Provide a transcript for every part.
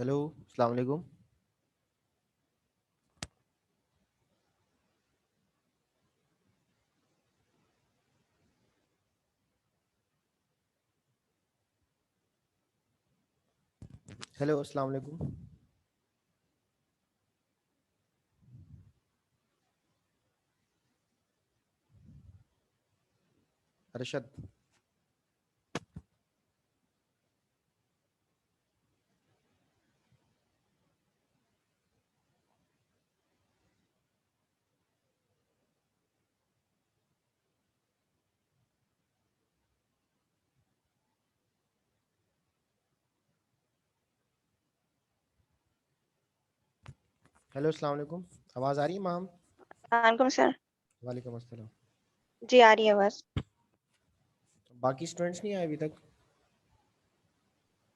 Hello, अस्सलाम वालेकुम। Hello, अस्सलाम वालेकुम। अरशद। हेलो, अस्सलाम वालेकुम। आवाज़ आ रही है मैम? वालेकुम सर। वालेकुम अस्सलाम। जी आ रही है आवाज। बाकी स्टूडेंट्स नहीं आए अभी तक?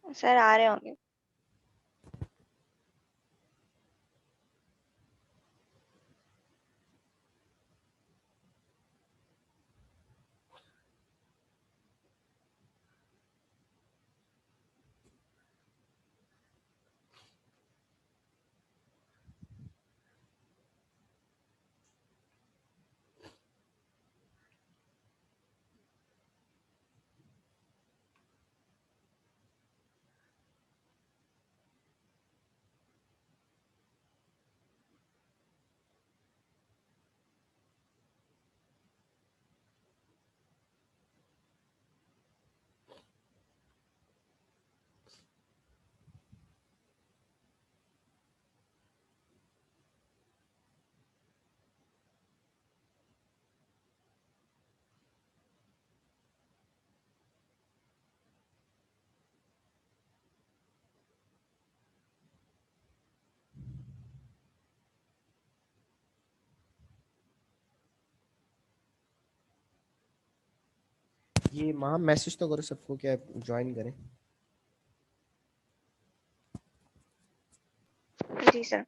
सर आ रहे होंगे। ये मैम मैसेज तो करो सबको क्या ज्वाइन करें। जी सर।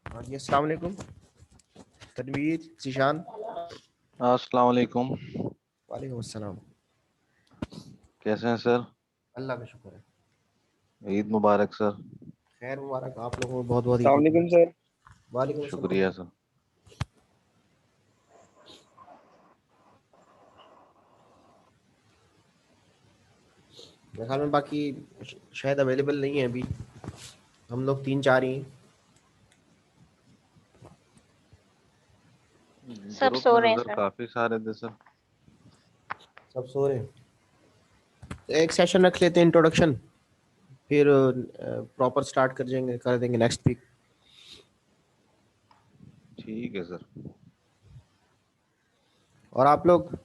हाँ जी, अस्सलाम वालेकुम। तनवीर, जीशान। अस्सलाम वालेकुम। वालेकुम अस्सलाम। कैसे हैं सर? अल्लाह का शुक्र है। ईद मुबारक सर। खैर मुबारक आप लोगों को, बहुत बहुत ईद अस्सलाम वालेकुम मुबारक। सर। वालेकुम अस्सलाम। शुक्रिया सर। मेरे ख्याल में बाकी शायद अवेलेबल नहीं है अभी। हम लोग तीन चार ही हैं। सब ग्रुप सो में रहे तो हैं सर सर। काफी सारे थे सर। सब सो रहे हैं। तो एक सेशन रख लेते हैं, इंट्रोडक्शन। फिर प्रॉपर स्टार्ट कर देंगे नेक्स्ट वीक। ठीक है सर। और आप लोग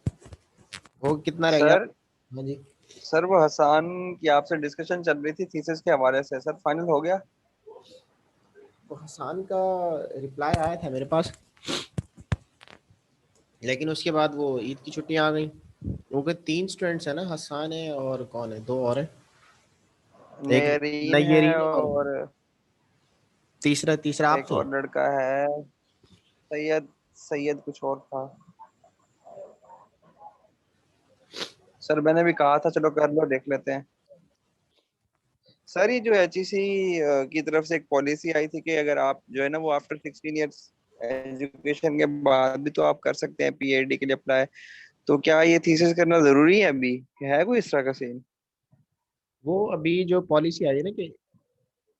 हो कितना रह गया? सर हाँ जी। सर वो हसान की आपसे डिस्कशन चल रही थी थीसिस के हवाले से, सर फाइनल हो गया? तो हसान का रिप्लाई आया था मेरे पास, लेकिन उसके बाद वो ईद की छुट्टियां आ गई। क्योंकि तीन स्टूडेंट्स हैं ना, हसान है और कौन है, दो और है। एक नेरीन है नय्यरीन है और और तीसरा तीसरा आप एक थे। और लड़का है, सैयद। सैयद कुछ और था। सर मैंने भी कहा था चलो कर लो, देख लेते हैं। सर ये जो HEC की तरफ से एक पॉलिसी आई थी कि अगर आप जो है ना वो आफ्टर 16 ईयर्स एजुकेशन के बाद भी तो आप कर सकते हैं पीएचडी के लिए अप्लाई। तो क्या ये थीसिस करना जरूरी है अभी, है कोई इस तरह का सीन? वो अभी जो पॉलिसी आई है ना कि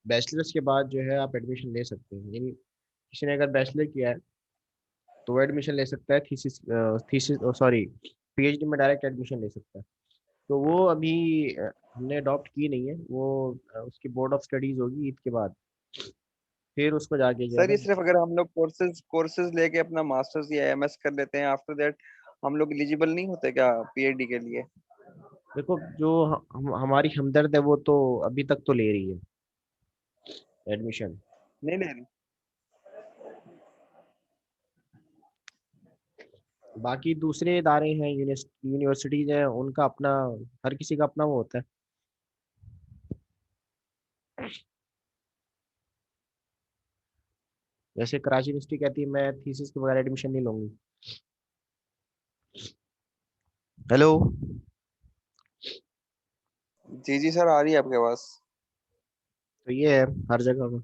बैचलर्स के बाद जो है आप एडमिशन ले सकते हैं, यानी किसी ने अगर बैचलर किया है तो वो एडमिशन ले सकता है, थीसिस थीसिस सॉरी पीएचडी में डायरेक्ट एडमिशन ले सकता है। तो वो अभी हमने अडॉप्ट की नहीं है, वो उसकी बोर्ड ऑफ स्टडीज होगी ईद के बाद, फिर उसको जाके जो है सर ना। ये सिर्फ अगर हम लोग कोर्सेज कोर्सेज लेके अपना मास्टर्स या एमएस कर लेते हैं, आफ्टर दैट हम लोग एलिजिबल नहीं होते क्या पीएचडी के लिए? देखो जो हमारी हमदर्द है वो तो अभी तक तो ले रही है एडमिशन। नहीं ले रही। बाकी दूसरे इदारे हैं, यूनिवर्सिटीज हैं, उनका अपना, हर किसी का अपना वो होता है। जैसे कराची यूनिवर्सिटी कहती है मैं थीसिस के बगैर एडमिशन नहीं लूंगी। हेलो। जी जी सर, आ रही है आपके पास। तो ये है हर जगह में।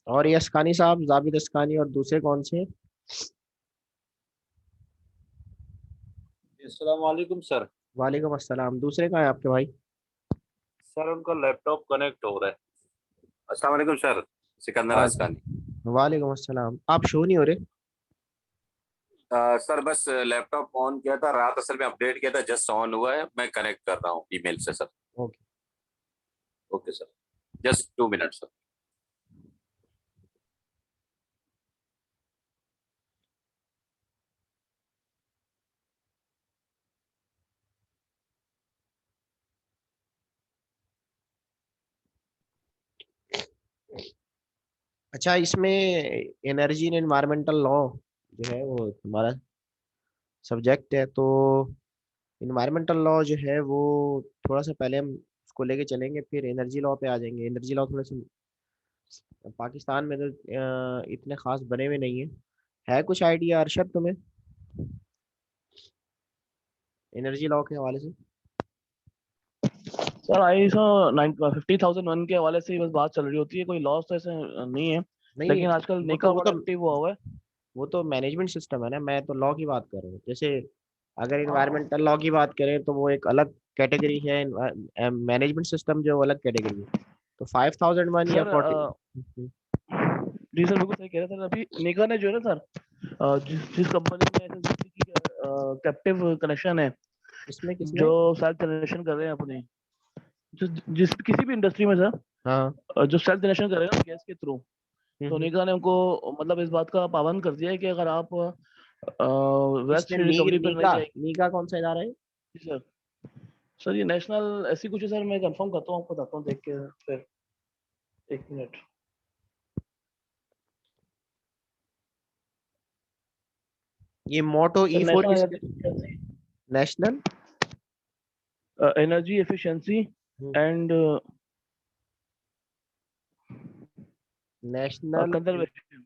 और ये अस्कानी साहब, जाबिद अस्कानी, और दूसरे कौन से हैं? अस्सलाम वालेकुम सर। वालेकुम अस्सलाम। दूसरे कहाँ है आपके भाई? सर उनका लैपटॉप कनेक्ट हो रहा है। अस्सलाम वालेकुम सर, सिकंदर वाले आसकानी। वालेकुम अस्सलाम। आप शो नहीं हो रहे। सर बस लैपटॉप ऑन किया था, रात असल में अपडेट किया था, जस्ट ऑन हुआ है, मैं कनेक्ट कर रहा हूँ ईमेल से sir. Okay. Okay sir, just 2 minute sir. अच्छा, इसमें एनर्जी एंड एनवायरमेंटल लॉ जो है वो हमारा सब्जेक्ट है, तो इन्वायरमेंटल लॉ जो है वो थोड़ा सा पहले हम उसको लेके चलेंगे, फिर एनर्जी लॉ पे आ जाएंगे। एनर्जी लॉ थोड़े से पाकिस्तान में तो इतने खास बने हुए नहीं है कुछ आइडिया अरशद तुम्हें एनर्जी लॉ के हवाले से? सर ISO 50,001 के हवाले से ही बस बात चल रही होती है, कोई लॉस तो ऐसे नहीं है। नहीं, लेकिन आजकल निका बड़ा एक्टिव हुआ है। वो तो मैनेजमेंट सिस्टम है ना, मैं तो लॉ की बात कर रहा हूँ। जैसे अगर इन्वायरमेंटल लॉ की बात करें तो वो एक अलग कैटेगरी है, मैनेजमेंट सिस्टम जो अलग कैटेगरी है। तो 5001 या सर 40। जी सर, बिल्कुल सही कह रहे हैं सर। अभी निका ने जो है ना सर, जिस कंपनी में SSBC की कैप्टिव कनेक्शन है, इसमें किसमें? जो सेल्फ जनरेशन कर रहे हैं अपने, जिस किसी भी इंडस्ट्री में सर, हाँ। जो सेल्फ जनरेशन कर रहे हैं गैस के थ्रू, तो हम्म। निका ने उनको मतलब इस बात का पाबंद कर दिया है कि अगर आप वेस्ट इसमें रिकवरी पर नहीं नीगा जाएंगे। नीगा कौन सा इदारा है? सर सर ये नेशनल ऐसी कुछ है सर, मैं कंफर्म करता हूँ, आपको बताता हूँ देख के फिर। 1 मिनट। ये मोटो सर E4 नेशनल किसके? National energy efficiency and national conservation,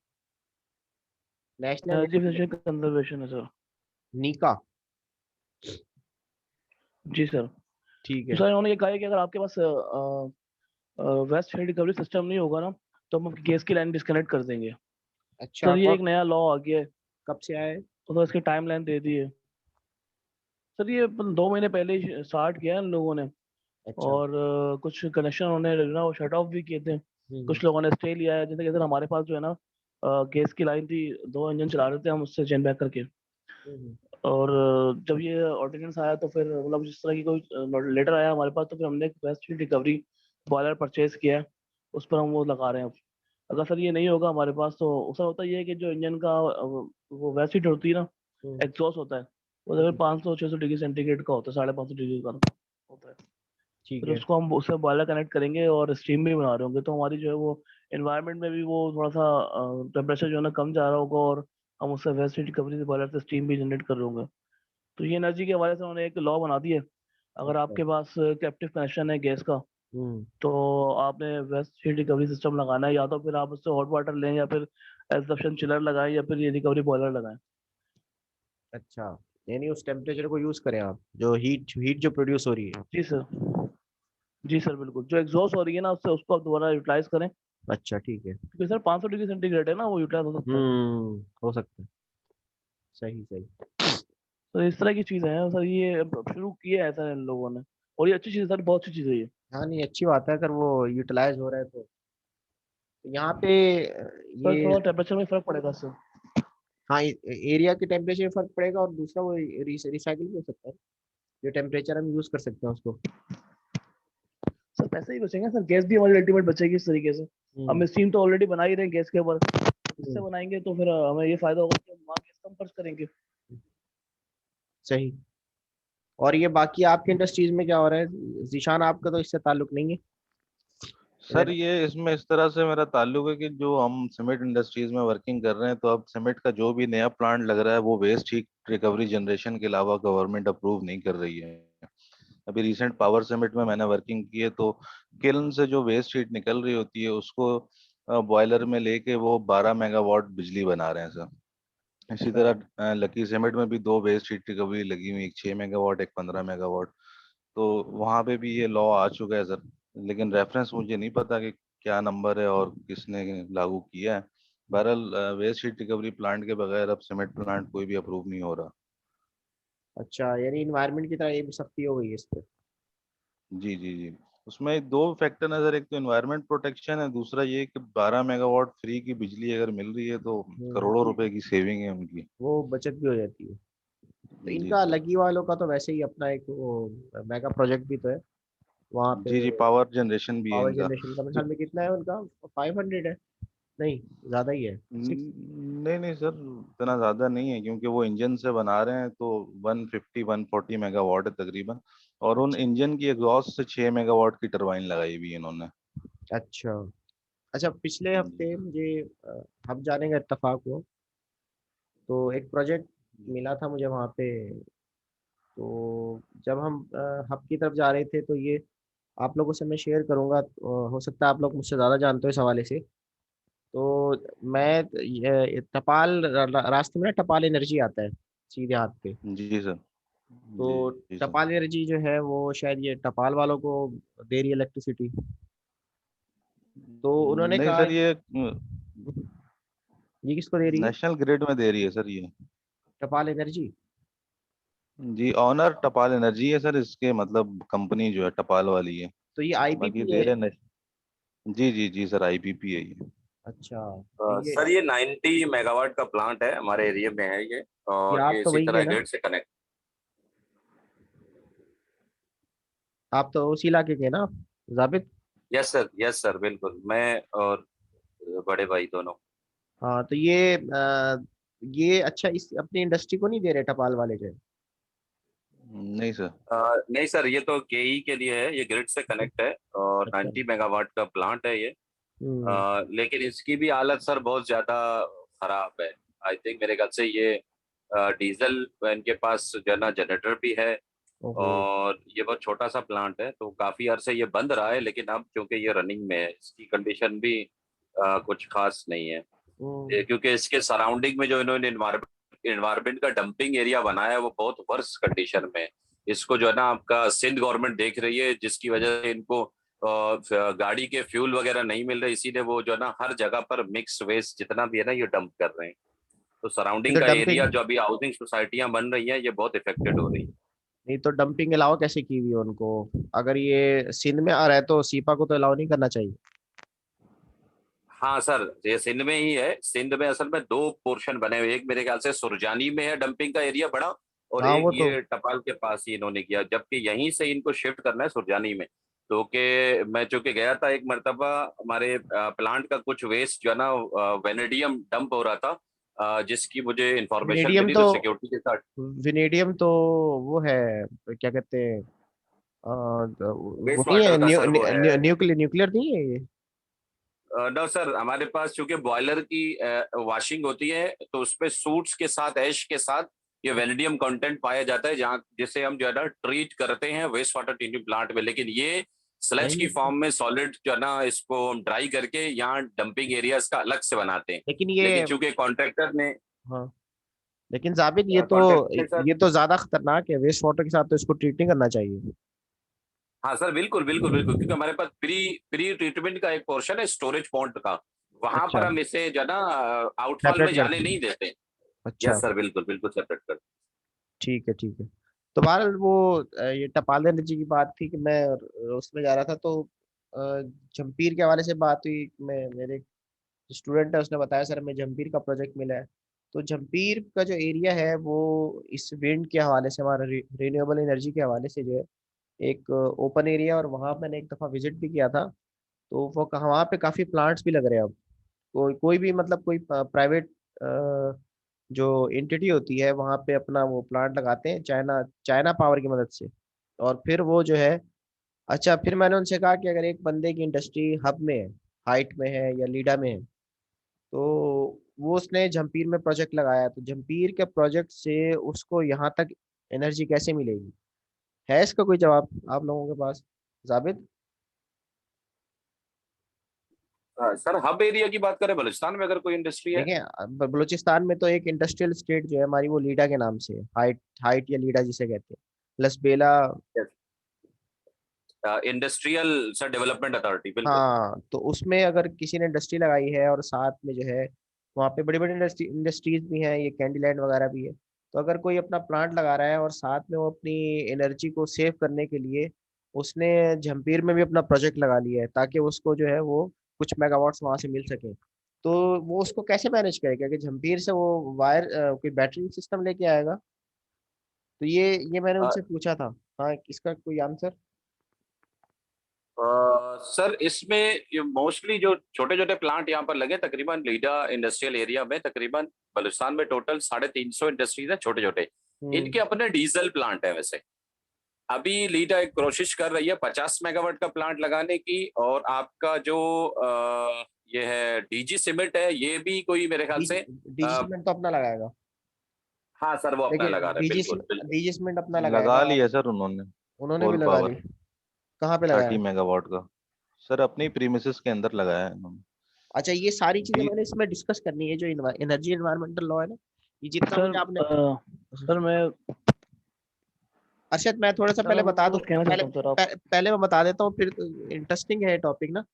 national energy efficiency conservation है सर। नीका। जी सर। ठीक तो है। सर उन्होंने ये कहा है कि अगर आपके पास वेस्ट हीट रिकवरी सिस्टम नहीं होगा ना, तो हम आपकी गैस की लाइन डिस्कनेक्ट कर देंगे। अच्छा, सर ये एक नया लॉ आ गया है, कब से आया है? तो इसकी टाइम लाइन दे दी है। सर ये 2 महीने पहले ही स्टार्ट किया है इन लोगों ने, अच्छा। और कुछ कनेक्शन उन्होंने ना वो शट ऑफ भी किए थे। हम्म। कुछ लोगों ने स्टे लिया है, जैसे कि सर हमारे पास जो है ना गैस की लाइन थी, 2 इंजन चला रहे थे हम उससे चेन बैक करके। हम्म। और जब ये ऑर्डिनेंस आया तो फिर मतलब जिस तरह की कोई लेटर आया हमारे पास, तो फिर हमने एक waste heat recovery boiler purchase किया है, उस पर हम वो लगा रहे हैं अब। अगर सर ये नहीं होगा हमारे पास, तो सर होता ये है कि जो इंजन का वो वेस्ट हीट होती है ना, हम्म। एग्जॉस्ट होता है, वो अगर 500-600 डिग्री सेंटीग्रेड का होता है, 550 डिग्री का होता है। ठीक फिर है। उसको हम उससे बॉयलर कनेक्ट करेंगे और स्टीम भी बना रहे होंगे, तो हमारी जो है वो एनवायरनमेंट में भी वो थोड़ा सा टेम्परेचर जो है ना कम जा रहा होगा, और हम उससे वेस्ट हीट रिकवरी से बॉयलर से स्टीम भी जनरेट कर रहे होंगे। तो ये एनर्जी के हवाले से उन्होंने एक लॉ बना दी है। अगर अच्छा। आपके पास कैप्टिव कनेक्शन है गैस का, हम्म। तो आपने वेस्ट हीट रिकवरी सिस्टम लगाना है, या तो फिर आप उससे हॉट वाटर लें, या फिर एब्जॉर्प्शन चिलर लगाएं, या फिर ये रिकवरी बॉयलर लगाएं। अच्छा, यानी उस टेम्परेचर को यूज करें आप, जो हीट हीट जो प्रोड्यूस हो रही है। जी सर। जी सर बिल्कुल, जो एग्जॉस्ट हो रही है ना उससे उसको आप दोबारा यूटिलाइज करें, अच्छा ठीक है। क्योंकि सर 500 डिग्री सेंटीग्रेड है ना, वो यूटिलाइज हो सकता है। हो सकता है। सही सही। तो इस तरह की चीजें हैं सर, ये अब शुरू किया है सर इन लोगों ने, और ये अच्छी चीज है सर, बहुत अच्छी चीज है ये। हाँ नहीं, अच्छी बात है अगर वो यूटिलाइज हो रहा है तो। यहाँ पे सर ये, थोड़ा टेम्परेचर में फर्क पड़ेगा सर। हाँ एरिया के टेम्परेचर में फर्क पड़ेगा, और दूसरा वो रिसाइकिल भी हो सकता है, जो टेम्परेचर हम यूज कर सकते हैं उसको। सर पैसे ही बचेंगे सर, गैस भी हमारी अल्टीमेट बचेगी इस तरीके से। हम स्टीम तो ऑलरेडी बना ही रहे हैं गैस के ऊपर, इससे हम्म, बनाएंगे तो फिर हमें ये फायदा होगा कि हम वहाँ गैस कम खर्च करेंगे। सही। और ये बाकी आपके इंडस्ट्रीज में क्या हो रहा है जीशान? आपका तो इससे ताल्लुक नहीं है। सर ये इसमें इस तरह से मेरा ताल्लुक है कि जो हम सीमेंट इंडस्ट्रीज में वर्किंग कर रहे हैं, तो अब सीमेंट का जो भी नया प्लांट लग रहा है वो वेस्ट हीट रिकवरी जनरेशन के अलावा गवर्नमेंट अप्रूव नहीं कर रही है। अभी रिसेंट पावर समिट में मैंने वर्किंग की है, तो किल्न से जो वेस्ट हीट निकल रही होती है उसको बॉयलर में लेके वो 12 मेगावाट बिजली बना रहे हैं सर। इसी अच्छा तरह लकी सीमेंट में भी दो वेस्ट हीट रिकवरी लगी हुई, एक 6 मेगावाट, एक 15 मेगावाट। तो वहां पे भी ये लॉ आ चुका है सर, लेकिन रेफरेंस मुझे नहीं पता कि क्या नंबर है और किसने लागू किया है। बहरहाल वेस्ट हीट रिकवरी प्लांट के बगैर अब सीमेंट प्लांट कोई भी अप्रूव नहीं हो रहा। अच्छा, यानी इन्वायरमेंट की तरह ये भी सख्ती हो गई है इस पे। जी जी जी। उसमें दो फैक्टर नजर, एक तो एनवायरनमेंट प्रोटेक्शन है, दूसरा ये कि 12 मेगावाट फ्री की बिजली अगर मिल रही है तो करोड़ों रुपए की सेविंग है उनकी। वो बचत भी हो जाती है। तो जी इनका सर। लकी वालों का तो वैसे ही अपना एक वो मेगा प्रोजेक्ट भी तो है वहाँ पे। जी जी, पावर जनरेशन भी है पावर इनका। जनरेशन का मेरे जो ख्याल में कितना है उनका? 500 है? नहीं, ज्यादा ही है। 6। नहीं नहीं सर, इतना ज्यादा नहीं है, क्योंकि वो इंजन से बना रहे हैं तो 150-140 मेगावाट है तकरीबन। और उन अच्छा इंजन की एग्जॉस्ट से 6 मेगावाट की टरबाइन लगाई हुई है इन्होंने। अच्छा। अच्छा, पिछले जी हफ्ते मुझे हब जाने का इत्तेफाक हुआ, तो एक प्रोजेक्ट मिला था मुझे वहाँ पे। तो जब हम हब की तरफ जा रहे थे तो ये आप लोगों से मैं शेयर करूँगा, हो सकता है आप लोग मुझसे ज़्यादा जानते हो इस हवाले से। तो मैं रास्ते में ना टपाल एनर्जी आता है सीधे हाथ पे। जी सर। जी तो जी सर। टपाल एनर्जी जो है वो शायद ये टपाल वालों को दे रही है इलेक्ट्रिसिटी। तो उन्होंने नहीं कहा सर, ये ये किसको दे रही है? नेशनल ग्रिड में दे रही है सर ये। टपाल एनर्जी। जी, ऑनर टपाल एनर्जी है सर, इसके मतलब कंपनी जो है टपाल वाली है। तो ये बाकी आईपीपी दे है? रहे जी जी जी सर, आईपीपी है ये। अच्छा, तो सर ये 90 मेगावाट का प्लांट है, हमारे एरिया में है ये, ये और आप ये तो इसी वही है तरह ना? ग्रिड से कनेक्ट। आप तो उसी इलाके के ना जाबित? यस सर बिल्कुल, मैं और बड़े भाई दोनों। हाँ तो ये अच्छा इस अपनी इंडस्ट्री को नहीं दे रहे टपाल वाले जो है? नहीं सर। नहीं सर, ये तो केई के लिए है, ये ग्रिड से कनेक्ट है और अच्छा। 90 मेगावाट का प्लांट है ये। हम्म। लेकिन इसकी भी हालत सर बहुत ज्यादा खराब है। आई थिंक मेरे ख्याल से ये डीजल इनके पास जो है ना जनरेटर भी है, ओहो। और ये बहुत छोटा सा प्लांट है, तो काफी अरसे ये बंद रहा है, लेकिन अब क्योंकि ये रनिंग में है, इसकी कंडीशन भी कुछ खास नहीं है। हम्म। क्योंकि इसके सराउंडिंग में जो इन्होंने इन्वायरमेंट का डंपिंग एरिया बनाया है वो बहुत वर्स्ट कंडीशन में है। इसको जो है ना आपका सिंध गवर्नमेंट देख रही है, जिसकी वजह से इनको गाड़ी के फ्यूल वगैरह नहीं मिल रहे, इसीलिए वो जो है ना हर जगह पर मिक्स वेस्ट जितना भी है ना ये डंप कर रहे हैं। तो ये सराउंडिंग तो का डंपिंग, एरिया जो अभी हाउसिंग सोसाइटियां बन रही हैं ये बहुत इफेक्टेड हो रही है। नहीं तो डंपिंग के अलावा कैसे की हुई है उनको? अगर ये सिंध में आ रहा है तो सीपा को तो अलाउ नहीं करना चाहिए। हाँ सर, ये सिंध में ही है। सिंध में असल में दो पोर्शन बने हुए, एक मेरे ख्याल से सुरजानी में है डंपिंग का एरिया बड़ा, और हाँ एक वो तो। ये टपाल के पास ही इन्होंने किया, जबकि यहीं से इनको शिफ्ट करना है सुरजानी में। तो के मैं चूंकि गया था एक मर्तबा, हमारे प्लांट का कुछ वेस्ट जो है ना वेनेडियम डंप हो रहा था, जिसकी मुझे इंफॉर्मेशन विनेडियम मिली तो, तो सिक्योरिटी के साथ। विनेडियम तो वो है, क्या कहते हैं, वो वेस्ट नहीं है, वाटर का सर वो है। न्यूक्लियर न्यूक्लियर नहीं है ये? नो सर, हमारे पास चूंकि बॉयलर की वॉशिंग होती है, तो उसपे सूट्स के साथ, ऐश के साथ ये वेनेडियम कंटेंट पाया जाता है, जहाँ जिसे हम जो है ना ट्रीट करते हैं वेस्ट वाटर ट्रीटमेंट प्लांट में। लेकिन ये स्लज की नहीं, फॉर्म में सॉलिड जो है ना इसको हम ड्राई करके यहाँ डंपिंग एरिया इसका अलग से बनाते हैं। लेकिन ये, लेकिन चूंकि कॉन्ट्रैक्टर ने हाँ लेकिन जाबित कॉन्ट्रैक्टर के साथ ये तो ज्यादा खतरनाक है, वेस्ट वाटर के साथ तो इसको ट्रीट नहीं करना चाहिए। हाँ सर, बिल्कुल बिल्कुल बिल्कुल, क्योंकि हमारे पास प्री प्री ट्रीटमेंट का एक पोर्शन है स्टोरेज पॉइंट का, वहां पर अच्छा, हम इसे जो है ना आउटफॉल में सेपरेट जाने करते हैं। नहीं देते। अच्छा, यस सर, बिल्कुल बिल्कुल सेपरेट कर। ठीक है ठीक है। तो बहरहाल वो ये टपाल एनर्जी की बात थी कि मैं उसमें जा रहा था, तो जमपीर के हवाले से बात हुई। मैं मेरे स्टूडेंट है, उसने बताया सर हमें जमपीर का प्रोजेक्ट मिला है। तो जमपीर का जो एरिया है वो इस विंड के हवाले से, हमारा रिन्यूएबल एनर्जी के हवाले से जो है एक ओपन एरिया, और वहाँ मैंने एक दफ़ा विजिट भी किया था। तो वो वहाँ पे काफ़ी प्लांट्स भी लग रहे हैं अब। कोई कोई भी मतलब कोई प्राइवेट जो एंटिटी होती है वहाँ पे अपना वो प्लांट लगाते हैं चाइना चाइना पावर की मदद से। और फिर वो जो है, अच्छा फिर मैंने उनसे कहा कि अगर एक बंदे की इंडस्ट्री हब में है, हाइट में है या लीडा में है, तो वो उसने जमपीर में प्रोजेक्ट लगाया, तो जमपीर के प्रोजेक्ट से उसको यहाँ तक एनर्जी कैसे मिलेगी? है इसका कोई जवाब आप लोगों के पास, जाबिद? सर हब एरिया की बात करें, बलूचिस्तान में अगर कोई इंडस्ट्री है। देखिए बलूचिस्तान में तो एक इंडस्ट्रियल स्टेट जो है हमारी, वो लीडा के नाम से है, हाइट हाइट या लीडा जिसे कहते हैं, Lasbela. Industrial sir development authority, बिल्कुल। हाँ, तो उसमें अगर किसी ने इंडस्ट्री लगाई है और साथ में जो है वहाँ पे बड़ी बड़ी इंडस्ट्रीज भी हैं, ये कैंडीलैंड वगैरह भी है, तो अगर कोई अपना प्लांट लगा रहा है और साथ में वो अपनी एनर्जी को सेव करने के लिए उसने जमपीर में भी अपना प्रोजेक्ट लगा लिया है, ताकि उसको जो है वो कुछ मेगावाट्स वहाँ से मिल सके, तो वो उसको कैसे मैनेज करेगा कि जमपीर से वो वायर कोई बैटरी सिस्टम लेके आएगा? तो ये मैंने अ, उनसे पूछा था। हाँ, इसका कोई आंसर? सर इसमें मोस्टली जो छोटे छोटे प्लांट यहाँ पर लगे, तकरीबन लीडा इंडस्ट्रियल एरिया में तकरीबन बलूचिस्तान में टोटल 350 इंडस्ट्रीज है छोटे छोटे। हम्म। इनके अपने डीजल प्लांट है वैसे। अभी लीडा एक कोशिश कर रही है 50 मेगावाट का प्लांट लगाने की, और आपका जो ये है डीजी सीमेंट है, ये भी कोई मेरे ख्याल डीजी से डीजी सीमेंट तो अपना लगाएगा। हाँ सर, वो अपना देखिए लगा रहे हैं, बिल्कुल बिल्कुल। डीजी सीमेंट अपना लगा लगाएगा। लिया सर उन्होंने, उन्होंने भी होल लगा ली। पावर कहाँ पे लगाया? 30 मेगावाट का। सर अपनी प्रीमिसेस के अंदर लगाया है उन्होंने। अच्छा, ये सारी चीजें बी मैंने इसमें डिस्कस करनी है, जो एनर्जी एनवायरमेंटल लॉ है ना, ये जितना सर मुझे आपने। सर मैं अर्शद, मैं थोड़ा सा सर पहले मैं बता दूं, कुछ कहना पहले चाहता हूँ सर आप। पहले मैं बता देता हूँ, फिर इंटरेस्टिंग है टॉपिक ना,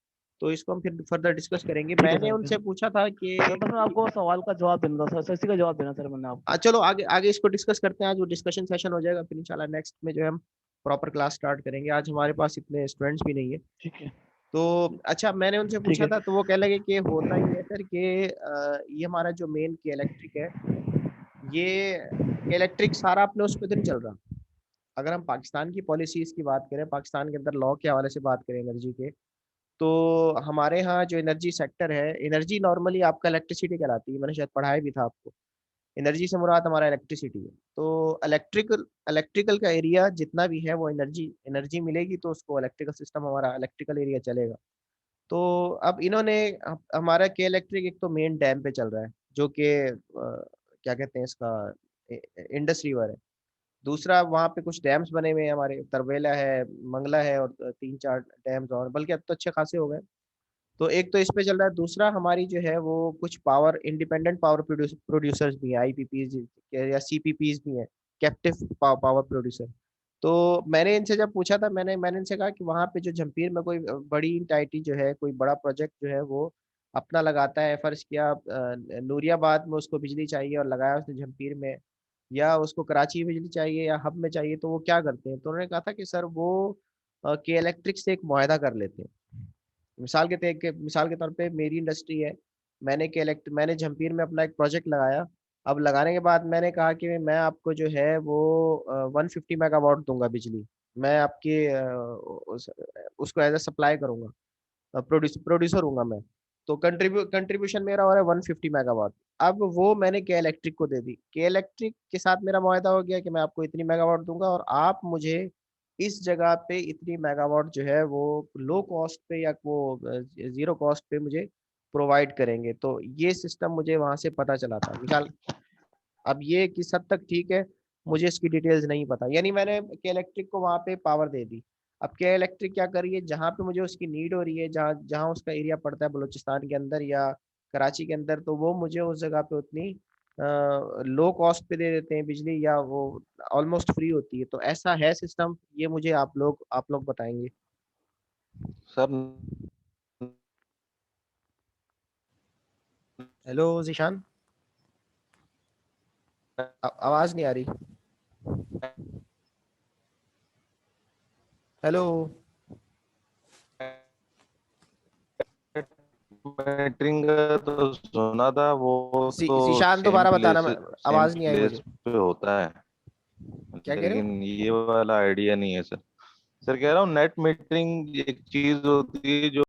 तो इसको हम फिर फर्दर डिस्कस करेंगे। ठीक है मैंने सर, ओके उनसे सर। पूछा था कि सर बस मैं आपको सवाल का जवाब देना था सर, इसी का जवाब देना सर मैंने आपको। चलो आगे आगे इसको डिस्कस करते हैं। आज वो डिस्कशन सेशन हो जाएगा, फिर इंशाल्लाह नेक्स्ट में जो है हम प्रॉपर क्लास स्टार्ट करेंगे। आज हमारे पास इतने स्टूडेंट्स भी नहीं है। ठीक है। तो अच्छा, मैंने उनसे ठीक पूछा है। था, तो वो कह लगे कि होता ये है सर कि ये हमारा जो मेन की इलेक्ट्रिक है, ये इलेक्ट्रिक सारा अपने उस पर तो नहीं चल रहा। अगर हम पाकिस्तान की पॉलिसीज की बात करें, पाकिस्तान के अंदर लॉ के हवाले से बात करें एनर्जी के, तो हमारे यहाँ जो एनर्जी सेक्टर है, एनर्जी नॉर्मली आपका इलेक्ट्रिसिटी कहलाती है, मैंने शायद पढ़ाया भी था आपको। एनर्जी से मुराद हमारा इलेक्ट्रिसिटी है। तो इलेक्ट्रिकल इलेक्ट्रिकल का एरिया जितना भी है वो एनर्जी एनर्जी मिलेगी, तो उसको इलेक्ट्रिकल सिस्टम, हमारा इलेक्ट्रिकल एरिया चलेगा। तो अब इन्होंने हमारा के इलेक्ट्रिक एक तो मेन डैम पे चल रहा है, जो कि क्या कहते हैं इसका, इंडस रिवर है। दूसरा वहाँ पे कुछ डैम्स बने हुए हैं, हमारे तरवेला है, मंगला है, और तीन चार डैम्स और, बल्कि अब तो अच्छे खासे हो गए। तो एक तो इस पे चल रहा है, दूसरा हमारी जो है वो कुछ पावर इंडिपेंडेंट पावर प्रोड्यूसर्स भी हैं, आईपीपीज या सीपीपीज भी हैं, कैप्टिव पावर प्रोड्यूसर। तो मैंने इनसे जब पूछा था, मैंने मैंने इनसे कहा कि वहाँ पे जो जमपीर में कोई बड़ी इंटाइटी जो है, कोई बड़ा प्रोजेक्ट जो है वो अपना लगाता है, फर्ज किया नूरियाबाद में उसको बिजली चाहिए और लगाया उसने जमपीर में, या उसको कराची में बिजली चाहिए या हब में चाहिए, तो वो क्या करते हैं? तो उन्होंने कहा था कि सर वो के इलेक्ट्रिक से एक मुआहदा कर लेते हैं। मिसाल के तौर पे मेरी इंडस्ट्री है, मैंने जमपीर में अपना एक प्रोजेक्ट लगाया। अब लगाने के बाद मैंने कहा कि मैं आपको जो है वो 150 मेगावाट दूंगा बिजली, मैं आपके उसको एज ए सप्लाई करूंगा, प्रोड्यूसर हूँ मैं। तो कंट्रीब्यूशन मेरा हो रहा है 150 मेगावाट। अब वो मैंने के इलेक्ट्रिक को दे दी, के इलेक्ट्रिक के साथ मेरा मुआहदा हो गया कि मैं आपको इतनी मेगावाट दूंगा, और आप मुझे इस जगह पे इतनी मेगावाट जो है वो लो कॉस्ट पे या वो जीरो कॉस्ट पे मुझे प्रोवाइड करेंगे। तो ये सिस्टम मुझे वहां से पता चला था। मिसाल, अब ये किस हद तक ठीक है मुझे इसकी डिटेल्स नहीं पता, यानी मैंने के इलेक्ट्रिक को वहाँ पे पावर दे दी। अब के इलेक्ट्रिक क्या करिए, जहाँ पे मुझे उसकी नीड हो रही है, जहाँ जहाँ उसका एरिया पड़ता है बलूचिस्तान के अंदर या कराची के अंदर, तो वो मुझे उस जगह पे उतनी लो कॉस्ट पे दे देते हैं बिजली, या वो ऑलमोस्ट फ्री होती है? तो ऐसा है सिस्टम, ये मुझे आप लोग बताएंगे। सर हेलो जीशान, आवाज नहीं आ रही। हेलो। मीटरिंग का तो सुना था, वो तो जीशान सेम दोबारा बताना, प्लेस आवाज नहीं आई मुझे। पे होता है, क्या कह रहे हो? लेकिन ये वाला आइडिया नहीं है सर। सर कह रहा हूँ नेट मीटरिंग एक चीज होती है जो